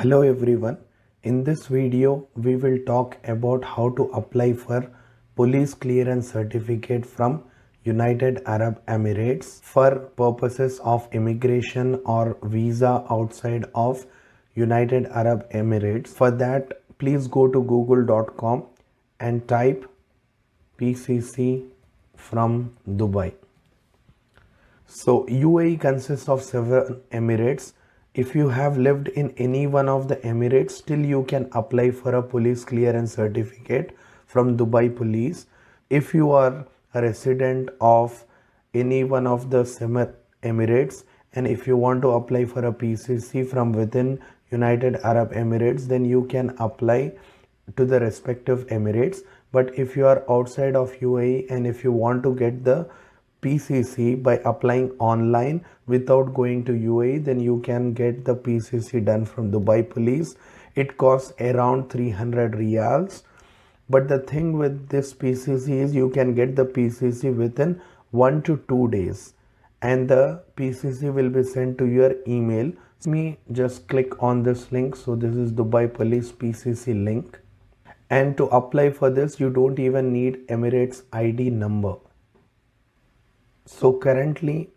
Hello everyone. In this video, we will talk about how to apply for police clearance certificate from United Arab Emirates for purposes of immigration or visa outside of United Arab Emirates. For that, please go to google.com and type PCC from Dubai. So UAE consists of several emirates. If you have lived in any one of the emirates, still you can apply for a police clearance certificate from Dubai Police. If you are a resident of any one of the emirates, and if you want to apply for a PCC from within United Arab Emirates, then you can apply to the respective emirates. But if you are outside of UAE and if you want to get the PCC by applying online without going to UAE, then you can get the PCC done from Dubai Police. It costs around 300 riyals. But the thing with this PCC is you can get the PCC within 1 to 2 days and the PCC will be sent to your email. Let me just click on this link. So this is Dubai Police PCC link. And to apply for this, you don't even need Emirates ID number. So currently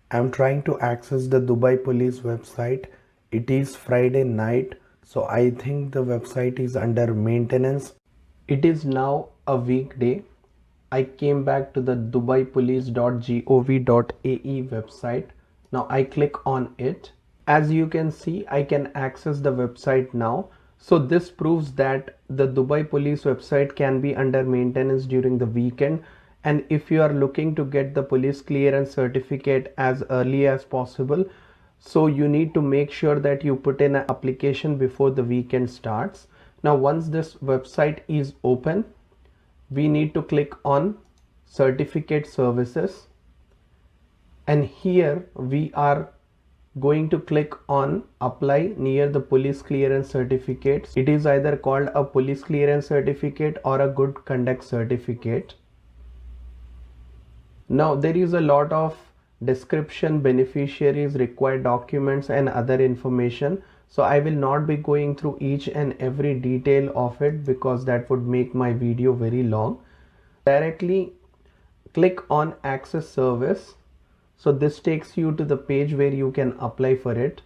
I'm trying to access the Dubai Police website. It is Friday night, so I think the website is under maintenance. It is now a weekday. I came back to the dubaipolice.gov.ae website. Now I click on it. As you can see, I can access the website now. So this proves that the Dubai Police website can be under maintenance during the weekend. And if you are looking to get the police clearance certificate as early as possible, so you need to make sure that you put in an application before the weekend starts. Now, once this website is open, we need to click on certificate services. And here we are going to click on apply near the police clearance certificates. It is either called a police clearance certificate or a good conduct certificate. Now there is a lot of description, beneficiaries, required documents and other information. So I will not be going through each and every detail of it because that would make my video very long. Directly click on access service. So this takes you to the page where you can apply for it.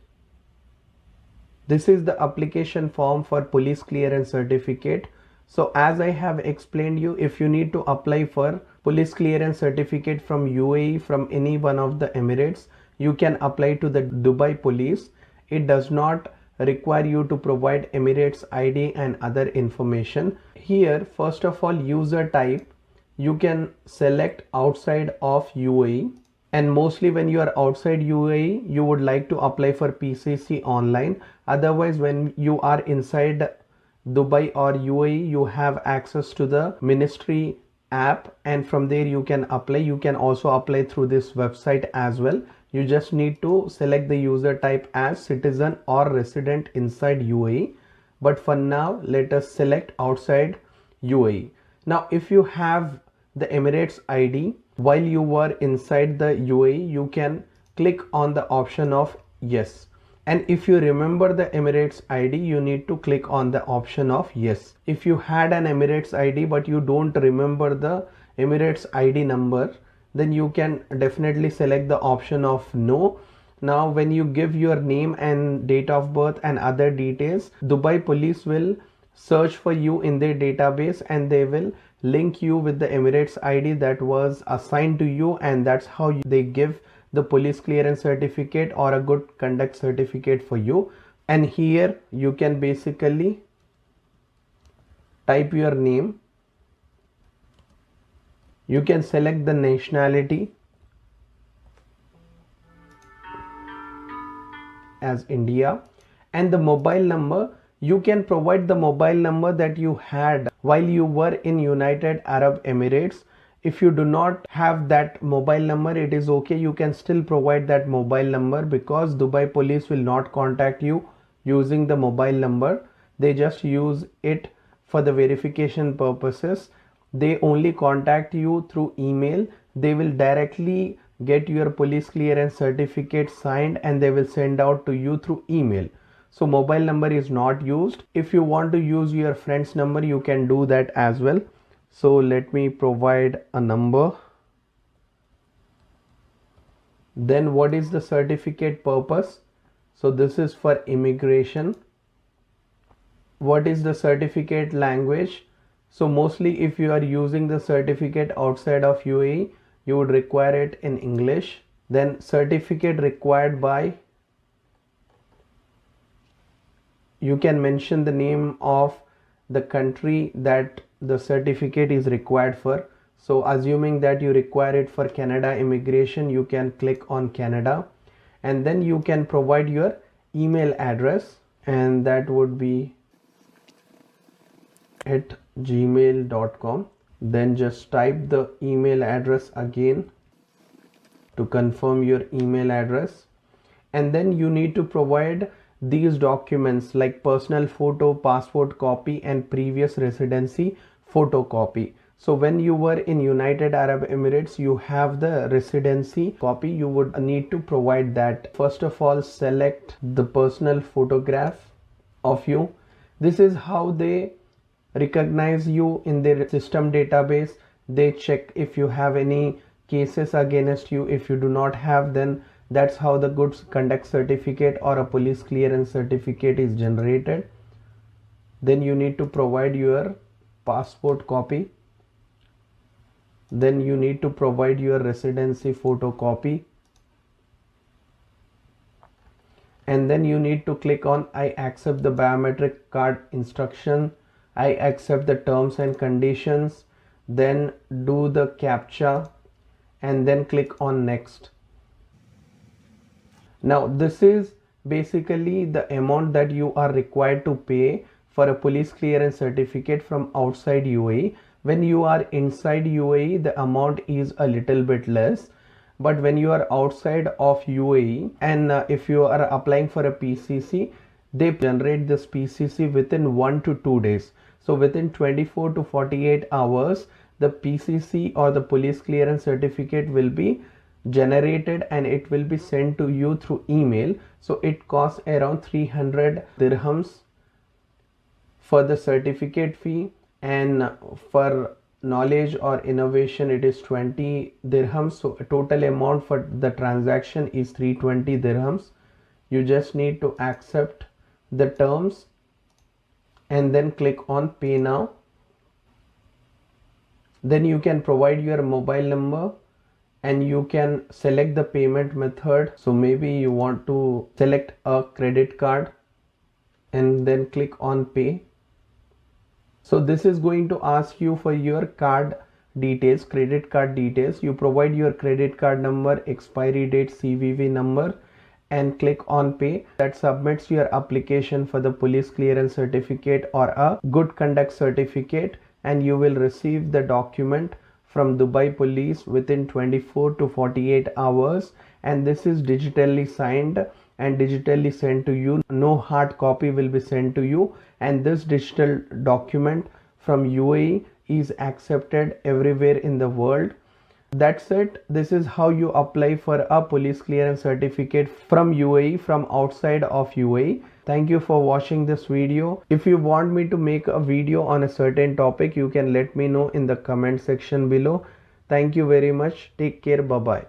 This is the application form for police clearance certificate. So as I have explained you, if you need to apply for police clearance certificate from UAE, from any one of the Emirates, you can apply to the Dubai Police. It does not require you to provide Emirates ID and other information. Here, first of all, user type, you can select outside of UAE. And mostly when you are outside UAE, you would like to apply for PCC online. Otherwise, when you are inside Dubai or UAE, you have access to the ministry app and from there you can apply. You can also apply through this website as well. You just need to select the user type as citizen or resident inside UAE. But for now, let us select outside UAE. Now, if you have the Emirates ID while you were inside the UAE, you can click on the option of yes. And if you remember the Emirates ID, you need to click on the option of yes. If you had an Emirates ID but you don't remember the Emirates ID number, then you can definitely select the option of no. Now when you give your name and date of birth and other details, Dubai Police will search for you in their database and they will link you with the Emirates ID that was assigned to you, and that's how they give the police clearance certificate or a good conduct certificate for you. And here you can basically type your name. You can select the nationality as India, and the mobile number, you can provide the mobile number that you had while you were in United Arab Emirates. If you do not have that mobile number, it is okay. You can still provide that mobile number because Dubai Police will not contact you using the mobile number. They just use it for the verification purposes. They only contact you through email. They will directly get your police clearance certificate signed and they will send out to you through email. So mobile number is not used. If you want to use your friend's number, you can do that as well. So let me provide a number. Then what is the certificate purpose? So this is for immigration. What is the certificate language? So mostly if you are using the certificate outside of UAE, you would require it in English. Then certificate required by, you can mention the name of the country that the certificate is required for. So assuming that you require it for Canada immigration, you can click on Canada, and then you can provide your email address, and that would be at gmail.com. Then just type the email address again to confirm your email address, and then you need to provide these documents like personal photo, passport copy, and previous residency photocopy. So when you were in United Arab Emirates, you have the residency copy, you would need to provide that. First of all, select the personal photograph of you. This is how they recognize you in their system database. They check if you have any cases against you. If you do not have, then that's how the good conduct certificate or a police clearance certificate is generated. Then you need to provide your passport copy. Then you need to provide your residency photocopy, and then you need to click on I accept the biometric card instruction, I accept the terms and conditions, then do the captcha, and then click on next. Now this is basically the amount that you are required to pay for a police clearance certificate from outside UAE. When you are inside UAE, the amount is a little bit less, but when you are outside of UAE and if you are applying for a PCC, they generate this PCC within 1 to 2 days. So within 24 to 48 hours, the PCC or the police clearance certificate will be generated and it will be sent to you through email. So it costs around 300 dirhams for the certificate fee, and for knowledge or innovation it is 20 dirhams. So total amount for the transaction is 320 dirhams. You just need to accept the terms and then click on pay now. Then you can provide your mobile number and you can select the payment method. So maybe you want to select a credit card and then click on pay. So this is going to ask you for your card details, credit card details. You provide your credit card number, expiry date, CVV number, and click on pay. That submits your application for the police clearance certificate or a good conduct certificate, and you will receive the document from Dubai Police within 24 to 48 hours, and this is digitally signed and digitally sent to you. No hard copy will be sent to you, and this digital document from UAE is accepted everywhere in the world. That's it. This is how you apply for a police clearance certificate from UAE, from outside of UAE. Thank you for watching this video. If you want me to make a video on a certain topic, you can let me know in the comment section below. Thank you very much. Take care. Bye bye.